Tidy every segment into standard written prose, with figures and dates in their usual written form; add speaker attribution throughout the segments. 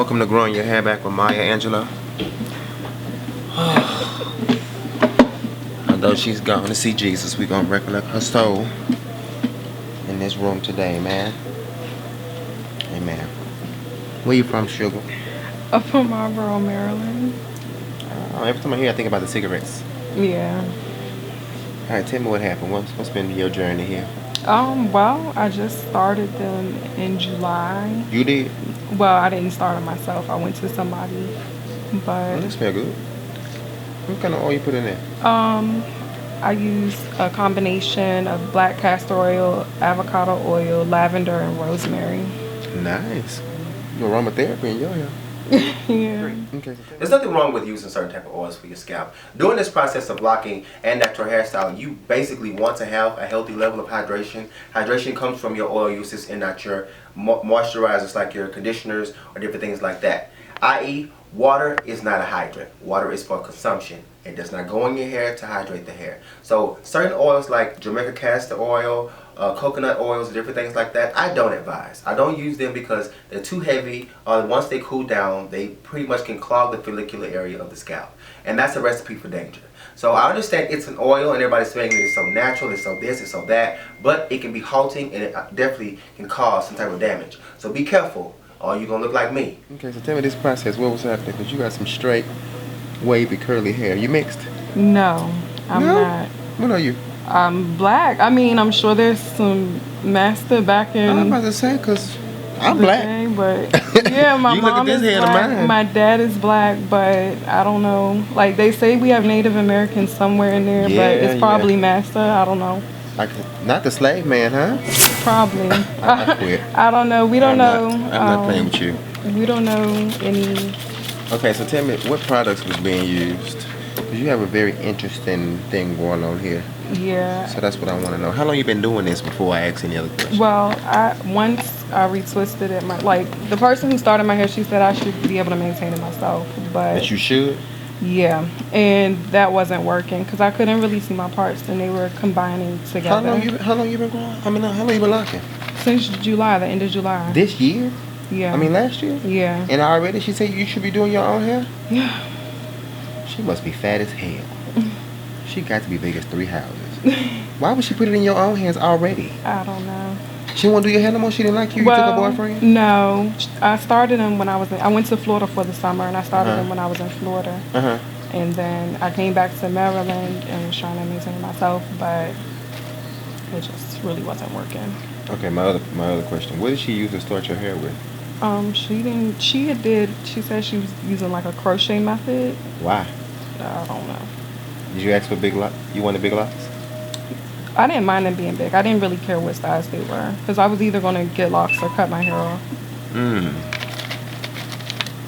Speaker 1: Welcome to Growing Your Hair Back with Maya Angelou. Although she's gone to see Jesus, we're gonna recollect her soul in this room today, man. Amen. Where you from, Sugar?
Speaker 2: I'm from Marlboro, Maryland.
Speaker 1: Every time I hear, I think about the cigarettes.
Speaker 2: Yeah.
Speaker 1: All right, tell me what happened. What's been your journey here?
Speaker 2: Well, I just started them in July.
Speaker 1: You did?
Speaker 2: Well, I didn't start it myself. I went to somebody, but
Speaker 1: That smell good. What kind of oil you put in there?
Speaker 2: I use a combination of black castor oil, avocado oil, lavender, and rosemary.
Speaker 1: Nice. Your aromatherapy in your hair.
Speaker 2: Yeah.
Speaker 1: Okay. There's nothing wrong with using certain type of oils for your scalp. During this process of locking and natural hairstyle, you basically want to have a healthy level of hydration. Hydration comes from your oil uses and not your moisturizers like your conditioners or different things like that. I.e., water is not a hydrant. Water is for consumption. It does not go in your hair to hydrate the hair. So certain oils like Jamaica castor oil, coconut oils, different things like that, I don't advise. I don't use them because they're too heavy. Once they cool down, they pretty much can clog the follicular area of the scalp. And that's a recipe for danger. So I understand it's an oil and everybody's saying that it's so natural, it's so this, it's so that, but it can be halting and it definitely can cause some type of damage. So be careful or you're going to look like me. Okay, so tell me this process, what was happening? Because you got some straight, wavy, curly hair. You mixed?
Speaker 2: No, I'm not.
Speaker 1: What are you?
Speaker 2: I'm black. I mean, I'm sure there's some master back in.
Speaker 1: I'm about to say, because I'm black.
Speaker 2: Day, but yeah, my
Speaker 1: you look
Speaker 2: mom
Speaker 1: at this
Speaker 2: is
Speaker 1: head
Speaker 2: black.
Speaker 1: of mine.
Speaker 2: My dad is black, but I don't know. Like they say, we have Native Americans somewhere in there, but it's probably master. I don't know.
Speaker 1: Like not the slave man, huh?
Speaker 2: Probably.
Speaker 1: I quit.
Speaker 2: I don't know. We don't know.
Speaker 1: I'm not playing with you.
Speaker 2: We don't know any.
Speaker 1: Okay, so tell me what products was being used. Because you have a very interesting thing going on here.
Speaker 2: Yeah.
Speaker 1: So that's what I want to know. How long you been doing this before I ask any other questions?
Speaker 2: Well, once I retwisted it. The person who started my hair, she said I should be able to maintain it myself, but
Speaker 1: that you should.
Speaker 2: Yeah, and that wasn't working because I couldn't really see my parts and they were combining together.
Speaker 1: How long you been growing? How long you been locking?
Speaker 2: Since July, the end of July.
Speaker 1: This year?
Speaker 2: Yeah.
Speaker 1: I mean last year?
Speaker 2: Yeah.
Speaker 1: And already she said you should be doing your own hair?
Speaker 2: Yeah.
Speaker 1: She must be fat as hell. She got to be big as 3 houses. Why would she put it in your own hands already?
Speaker 2: I don't know.
Speaker 1: She won't do your hair no more? She didn't like you? You took a boyfriend?
Speaker 2: No. I started them when I went to Florida for the summer and I started them when I was in Florida. And then I came back to Maryland and was trying to maintain myself, but it just really wasn't working.
Speaker 1: Okay, my other question. What did she use to start your hair with?
Speaker 2: She said she was using like a crochet method.
Speaker 1: Why?
Speaker 2: I don't know.
Speaker 1: Did you ask for big locks? You wanted big locks?
Speaker 2: I didn't mind them being big. I didn't really care what size they were because I was either going to get locks or cut my hair off.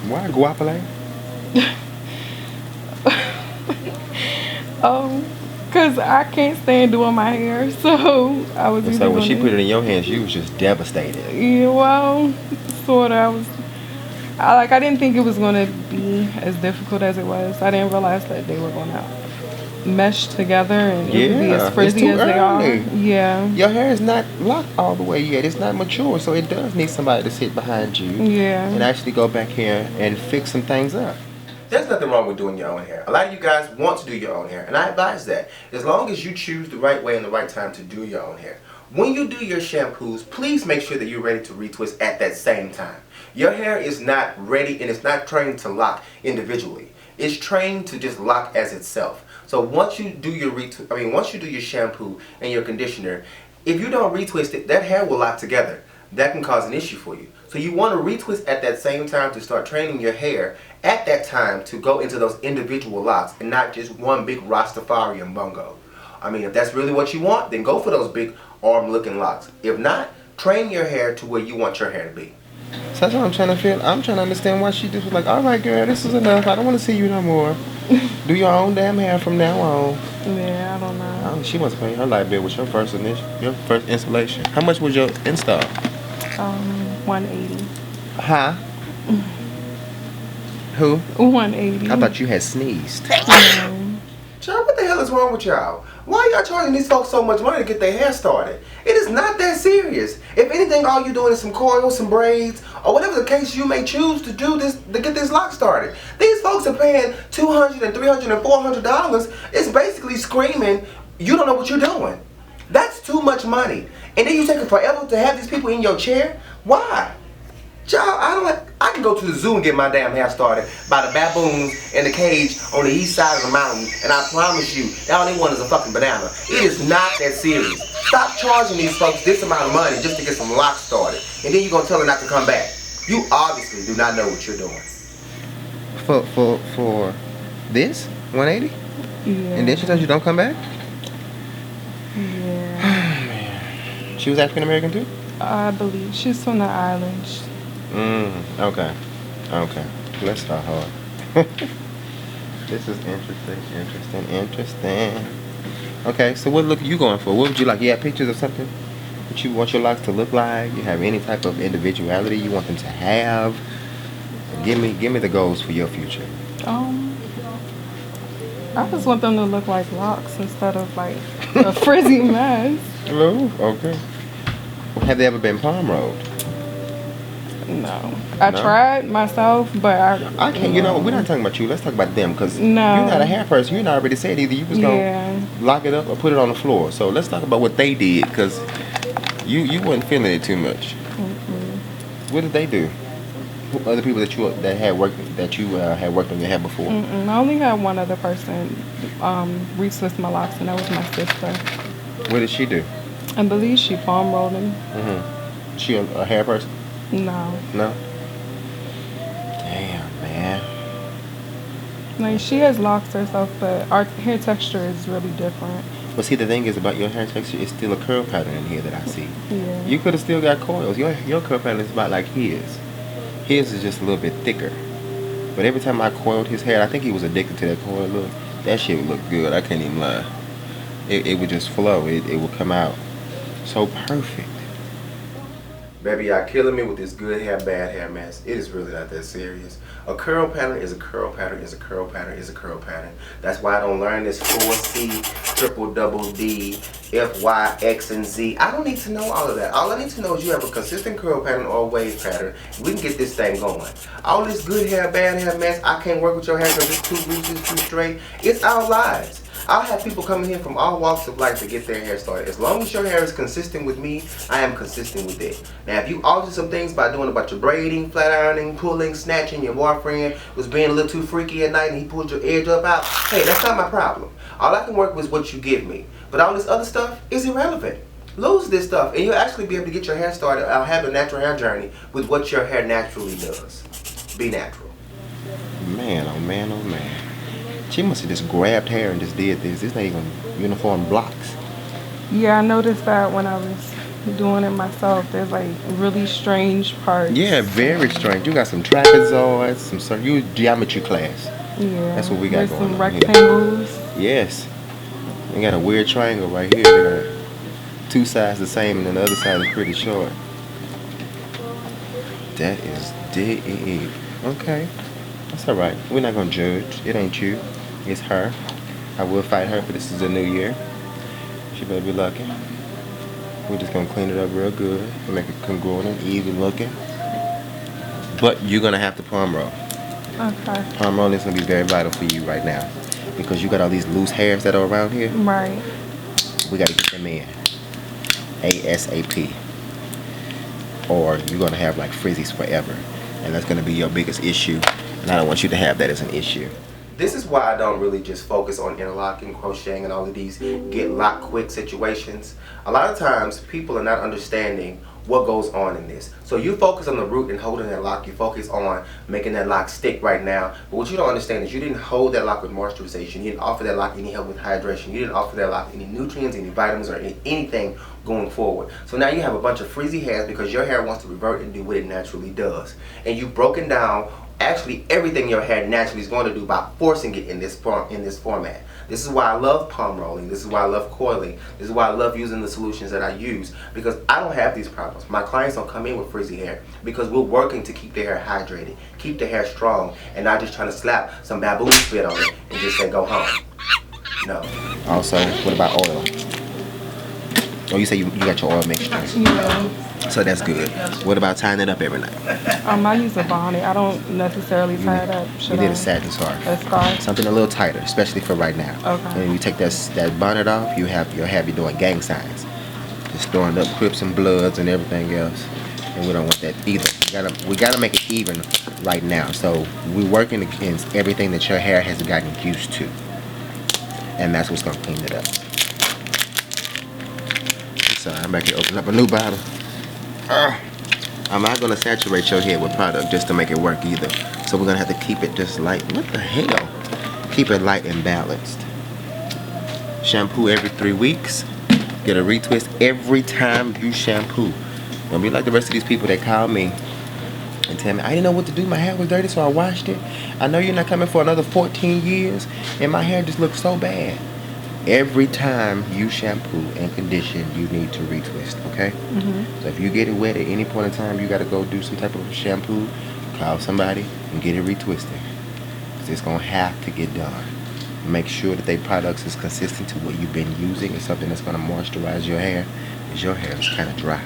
Speaker 1: Why guapole?
Speaker 2: Because I can't stand doing my hair, so I was.
Speaker 1: So when she put it in your hands, you was just devastated.
Speaker 2: Yeah, well, sort of. I didn't think it was going to be as difficult as it was. I didn't realize that they were going to mesh together and it would be as frizzy as they are. Yeah.
Speaker 1: Your hair is not locked all the way yet. It's not mature, so it does need somebody to sit behind you.
Speaker 2: Yeah.
Speaker 1: And actually go back here and fix some things up. There's nothing wrong with doing your own hair. A lot of you guys want to do your own hair, and I advise that. As long as you choose the right way and the right time to do your own hair. When you do your shampoos, please make sure that you're ready to retwist at that same time. Your hair is not ready and it's not trained to lock individually. It's trained to just lock as itself. So once you do your shampoo and your conditioner, if you don't retwist it, that hair will lock together. That can cause an issue for you. So you want to retwist at that same time to start training your hair at that time to go into those individual locks and not just one big Rastafarian bungo. I mean, if that's really what you want, then go for those big arm-looking locks. If not, train your hair to where you want your hair to be. So that's what I'm trying to feel. I'm trying to understand why she just was like, all right, girl, this is enough. I don't want to see you no more. Do your own damn hair from now on.
Speaker 2: Yeah, I don't know.
Speaker 1: She must pay her light bill with your first installation. How much was your install?
Speaker 2: $180.
Speaker 1: Huh? Who?
Speaker 2: $180.
Speaker 1: I thought you had sneezed.
Speaker 2: No.
Speaker 1: Child, what the hell is wrong with y'all? Why y'all charging these folks so much money to get their hair started? It is not that serious. If anything, all you're doing is some coils, some braids, or whatever the case you may choose to do this to get this lock started. These folks are paying $200 and $300 and $400. It's basically screaming, you don't know what you're doing. That's too much money. And then you take it forever to have these people in your chair? Why? Child, I can go to the zoo and get my damn hair started by the baboons in the cage on the east side of the mountain, and I promise you, all they want is a fucking banana. It is not that serious. Stop charging these folks this amount of money just to get some locks started, and then you're gonna tell them not to come back. You obviously do not know what you're doing.
Speaker 3: For this 180?
Speaker 2: Yeah.
Speaker 3: And then she tells you don't come back?
Speaker 2: Yeah.
Speaker 3: Oh man. She was African American too?
Speaker 2: I believe she's from the islands.
Speaker 3: Okay. Let's start hard. This is interesting. Okay, so what look are you going for? What would you like? You have pictures of something that you want your locks to look like? You have any type of individuality you want them to have? Give me the goals for your future.
Speaker 2: I just want them to look like locks instead of like a frizzy mess.
Speaker 3: Oh, okay. Well, have they ever been palm rolled?
Speaker 2: No. I tried myself, but
Speaker 3: I can't. You know, we're not talking about you. Let's talk about them, because
Speaker 2: No.
Speaker 3: you're not a hair person. You already said either you was gonna lock it up or put it on the floor. So let's talk about what they did, because you wasn't feeling it too much. What did they do? Other people that you had worked on your hair before?
Speaker 2: I only had one other person retwist my locks, and that was my sister.
Speaker 3: What did she do?
Speaker 2: I believe she palm rolled them.
Speaker 3: She a hair person?
Speaker 2: No.
Speaker 3: No? Damn, man.
Speaker 2: Like, she has locks herself, but our hair texture is really different.
Speaker 3: But see, the thing is about your hair texture, it's still a curl pattern in here that I see.
Speaker 2: Yeah.
Speaker 3: You could have still got coils. Your curl pattern is about like his. His is just a little bit thicker. But every time I coiled his hair, I think he was addicted to that coil look. That shit would look good. I can't even lie. It would just flow. It would come out so perfect.
Speaker 1: Baby, y'all killing me with this good hair, bad hair mess. It is really not that serious. A curl pattern is a curl pattern is a curl pattern is a curl pattern. That's why I don't learn this 4C, triple double D, F, Y, X, and Z. I don't need to know all of that. All I need to know is you have a consistent curl pattern or a wave pattern. We can get this thing going. All this good hair, bad hair mess, I can't work with your hair because it's too loose, it's too straight. It's our lives. I'll have people coming here from all walks of life to get their hair started. As long as your hair is consistent with me, I am consistent with it. Now, if you alter some things by doing a bunch of braiding, flat ironing, pulling, snatching, your boyfriend was being a little too freaky at night and he pulled your edge up out, hey, that's not my problem. All I can work with is what you give me. But all this other stuff is irrelevant. Lose this stuff and you'll actually be able to get your hair started. I'll have a natural hair journey with what your hair naturally does. Be natural.
Speaker 3: Man, oh man, oh man. She must have just grabbed hair and just did this. This ain't even uniform blocks.
Speaker 2: Yeah, I noticed that when I was doing it myself. There's like really strange parts.
Speaker 3: Yeah, very strange. You got some trapezoids, you geometry class.
Speaker 2: Yeah.
Speaker 3: That's what we got
Speaker 2: There's
Speaker 3: going
Speaker 2: some
Speaker 3: on
Speaker 2: rectangles.
Speaker 3: here. Yes. We got a weird triangle right here. They got two sides the same and then the other side is pretty short. That is deep. Okay. That's alright. We're not gonna judge. It ain't you. It's her. I will fight her, but this is a new year. She better be lucky. We're just gonna clean it up real good and make it congruent and even looking. But you're gonna have to palm roll.
Speaker 2: Okay.
Speaker 3: Palm rolling is gonna be very vital for you right now because you got all these loose hairs that are around here.
Speaker 2: Right.
Speaker 3: We gotta get them in ASAP, or you're gonna have like frizzies forever, and that's gonna be your biggest issue. And I don't want you to have that as an issue.
Speaker 1: This is why I don't really just focus on interlocking, crocheting, and all of these get locked quick situations. A lot of times people are not understanding what goes on in this. So you focus on the root and holding that lock. You focus on making that lock stick right now. But what you don't understand is you didn't hold that lock with moisturization. You didn't offer that lock any help with hydration. You didn't offer that lock any nutrients, any vitamins, or anything going forward. So now you have a bunch of frizzy hairs because your hair wants to revert and do what it naturally does. And you've broken down actually everything your hair naturally is going to do by forcing it in this format. This is why I love palm rolling. This is why I love coiling. This is why I love using the solutions that I use, because I don't have these problems. My clients don't come in with frizzy hair because we're working to keep their hair hydrated, keep their hair strong, and not just trying to slap some baboon spit on it and just say go home. No.
Speaker 3: Also, what about oil? Oh, you say you got your oil mixture.
Speaker 2: Yeah.
Speaker 3: So that's good. What about tying it up every night?
Speaker 2: I use a bonnet. I don't necessarily tie it up.
Speaker 3: You need a satin scarf.
Speaker 2: A scarf?
Speaker 3: Something a little tighter, especially for right now.
Speaker 2: Okay.
Speaker 3: And you take that bonnet off, you'll have you doing gang signs. Just throwing up Crips and Bloods and everything else. And we don't want that either. We gotta make it even right now. So we're working against everything that your hair has gotten used to. And that's what's gonna clean it up. So I'm back here opening up a new bottle. I'm not gonna saturate your head with product just to make it work either. So we're gonna have to keep it just light. What the hell? Keep it light and balanced. Shampoo every 3 weeks. Get a retwist every time you shampoo. Don't be like the rest of these people that call me and tell me, I didn't know what to do. My hair was dirty, so I washed it. I know you're not coming for another 14 years, and my hair just looks so bad. Every time you shampoo and condition, you need to retwist, okay? So if you get it wet at any point in time, you got to go do some type of shampoo, call somebody, and get it retwisted. Because it's going to have to get done. Make sure that their products is consistent to what you've been using and something that's going to moisturize your hair, because your hair is kind of dry.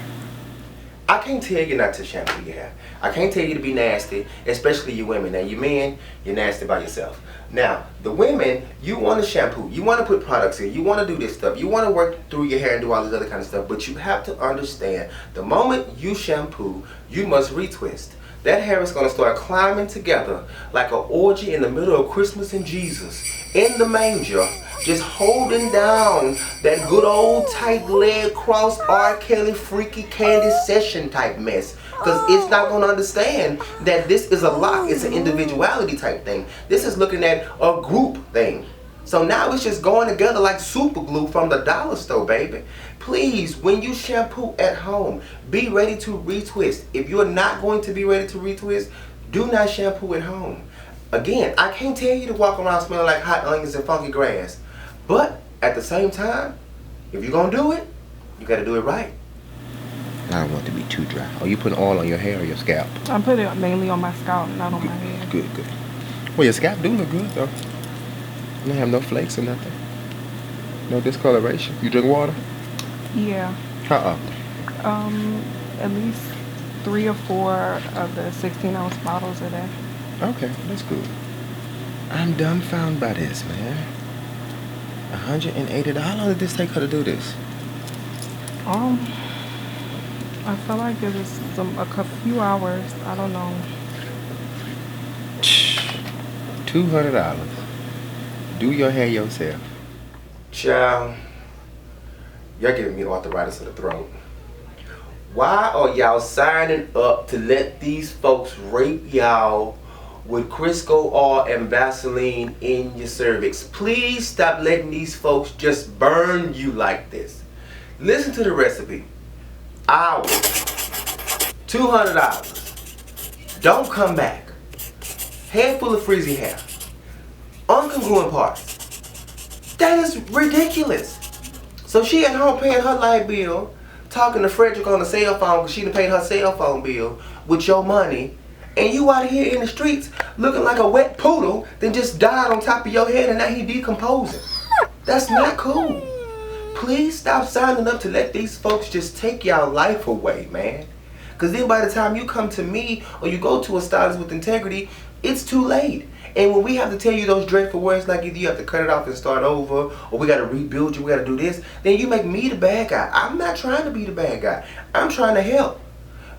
Speaker 1: I can't tell you not to shampoo your hair. I can't tell you to be nasty, especially you women. Now, you men, you're nasty by yourself. Now, the women, you want to shampoo. You want to put products in. You want to do this stuff. You want to work through your hair and do all this other kind of stuff. But you have to understand, the moment you shampoo, you must retwist. That hair is going to start climbing together like an orgy in the middle of Christmas and Jesus in the manger, just holding down that good old tight leg cross R. Kelly freaky candy session type mess. Because it's not going to understand that this is a lock. It's an individuality type thing. This is looking at a group thing. So now it's just going together like super glue from the dollar store, baby. Please, when you shampoo at home, be ready to retwist. If you're not going to be ready to retwist, do not shampoo at home. Again, I can't tell you to walk around smelling like hot onions and funky grass. But at the same time, if you're going to do it, you got to do it right.
Speaker 3: I don't want it to be too dry. Are you putting oil on your hair or your scalp?
Speaker 2: I put it mainly on my scalp, not on my hair.
Speaker 3: Good, good. Well, your scalp do look good, though. You don't have no flakes or nothing. No discoloration. You drink water?
Speaker 2: Yeah.
Speaker 3: How
Speaker 2: often? At least 3 or 4 of the 16-ounce bottles a day.
Speaker 3: Okay, that's good. I'm dumbfounded by this, man. $180. How long did this take her to do this?
Speaker 2: I feel like it was a few hours. I don't know.
Speaker 3: $200. Do your hair yourself.
Speaker 1: Child, y'all giving me arthritis in the throat. Why are y'all signing up to let these folks rape y'all with Crisco oil and Vaseline in your cervix? Please stop letting these folks just burn you like this. Listen to the recipe. Hours. $200. Don't come back. Head full of frizzy hair. Uncongruent parts. That is ridiculous. So she at home paying her light bill, talking to Frederick on the cell phone because she done paid her cell phone bill with your money, and you out here in the streets looking like a wet poodle that just died on top of your head and now he decomposing. That's not cool. Please stop signing up to let these folks just take y'all life away, man. Because then by the time you come to me or you go to a stylist with integrity, it's too late. And when we have to tell you those dreadful words like either you have to cut it off and start over, or we got to rebuild you, we got to do this, then you make me the bad guy. I'm not trying to be the bad guy. I'm trying to help.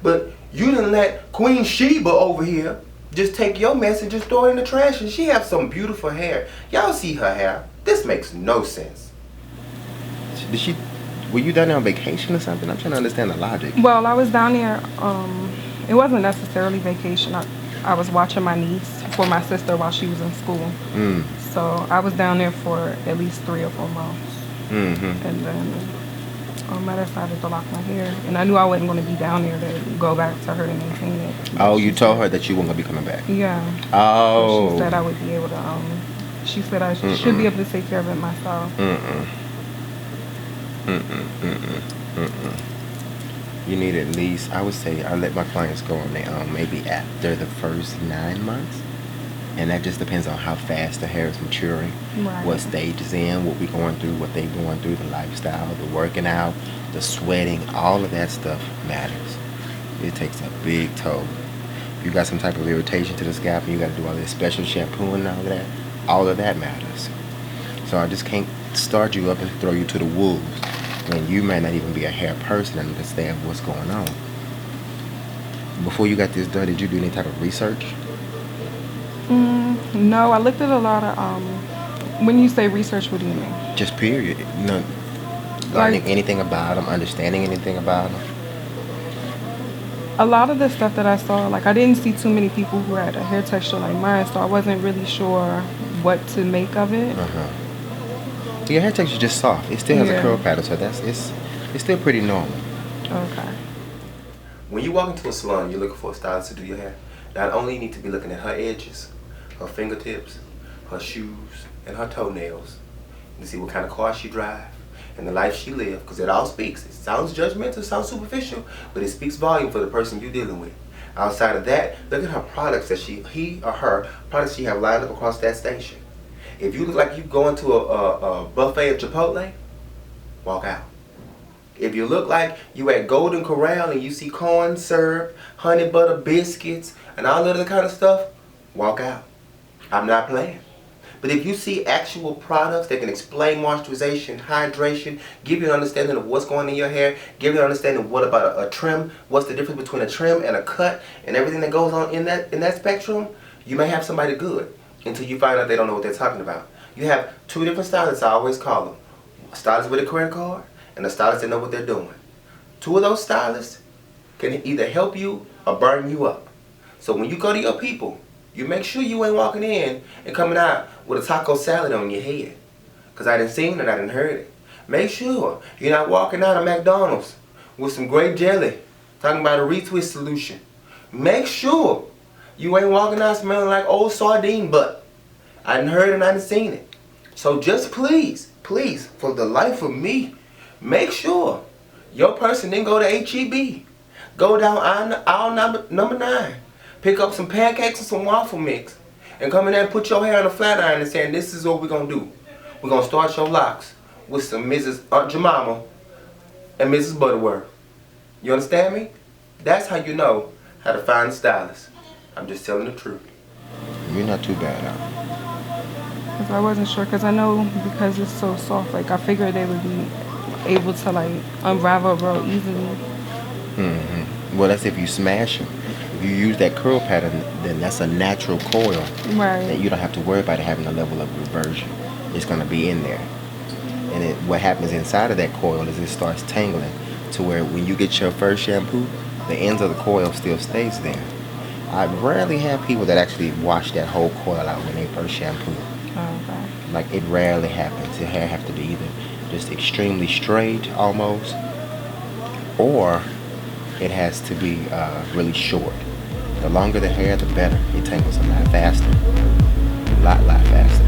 Speaker 1: But you didn't let Queen Sheba over here just take your mess and just throw it in the trash, and she has some beautiful hair. Y'all see her hair. This makes no sense.
Speaker 3: Were you down there on vacation or something? I'm trying to understand the logic.
Speaker 2: Well, I was down there, it wasn't necessarily vacation. I was watching my niece for my sister while she was in school. So I was down there for at least 3 or 4 months. And then I decided to lock my hair. And I knew I wasn't going to be down there to go back to her to maintain it.
Speaker 3: Oh, you told her that you weren't going to be coming back?
Speaker 2: Yeah.
Speaker 3: Oh.
Speaker 2: So she said I would be able to, she said I should be able to take care of it myself.
Speaker 3: You need at least, I would say, I let my clients go on their own maybe after the first 9 months. And that just depends on how fast the hair is maturing,
Speaker 2: Right.
Speaker 3: what stage it's in, what we're going through, what they're going through, the lifestyle, the working out, the sweating, all of that stuff matters. It takes a big toll. If you got some type of irritation to the scalp and you got to do all this special shampoo and all of that matters. So I just can't start you up and throw you to the wolves when you may not even be a hair person and understand what's going on. Before you got this done, did you do any type of research?
Speaker 2: No, I looked at a lot of, when you say research, what do you mean?
Speaker 3: Just period. Learning anything about them, understanding anything about them.
Speaker 2: A lot of the stuff that I saw, like I didn't see too many people who had a hair texture like mine, so I wasn't really sure what to make of it.
Speaker 3: Your hair texture is just soft. It still has a curl pattern, so it's still pretty normal.
Speaker 2: Okay.
Speaker 1: When you walk into a salon, you're looking for a stylist to do your hair. Not only you need to be looking at her edges, her fingertips, her shoes, and her toenails to see what kind of car she drives and the life she lives, because it all speaks. It sounds judgmental, it sounds superficial, but it speaks volume for the person you're dealing with. Outside of that, look at her products that he or her products she have lined up across that station. If you look like you going to a buffet at Chipotle, walk out. If you look like you at Golden Corral and you see corn syrup, honey butter biscuits, and all of that kind of stuff, walk out. I'm not playing. But if you see actual products that can explain moisturization, hydration, give you an understanding of what's going on in your hair, give you an understanding of what about a trim, what's the difference between a trim and a cut, and everything that goes on in that spectrum, you may have somebody good until you find out they don't know what they're talking about. You have two different stylists, I always call them. A stylist with a credit card and a stylist that know what they're doing. Two of those stylists can either help you or burn you up. So when you go to your people, you make sure you ain't walking in and coming out with a taco salad on your head. Because I done seen it, I done heard it. Make sure you're not walking out of McDonald's with some grape jelly, talking about a retwist solution. Make sure you ain't walking out smelling like old sardine butt. I done heard it and I done seen it. So just please, for the life of me, make sure your person didn't go to HEB. Go down aisle number 9. Pick up some pancakes and some waffle mix. And come in there and put your hair on a flat iron and saying, this is what we're going to do. We're going to start your locks with some Mrs. Aunt Jemima and Mrs. Butterworth. You understand me? That's how you know how to find a stylist. I'm just telling the truth.
Speaker 3: You're not too bad out.
Speaker 2: Because I wasn't sure, because I know because it's so soft, like I figured they would be able to like unravel real easily.
Speaker 3: Well, that's if you smash them. If you use that curl pattern, then that's a natural coil.
Speaker 2: Right.
Speaker 3: And you don't have to worry about it having a level of reversion. It's going to be in there. And what happens inside of that coil is it starts tangling to where when you get your first shampoo, the ends of the coil still stays there. I rarely have people that actually wash that whole coil out when they first shampoo.
Speaker 2: Okay.
Speaker 3: Like it rarely happens. Your hair have to be either just extremely straight almost, or it has to be really short. The longer the hair, the better. It tangles a lot faster. A lot faster.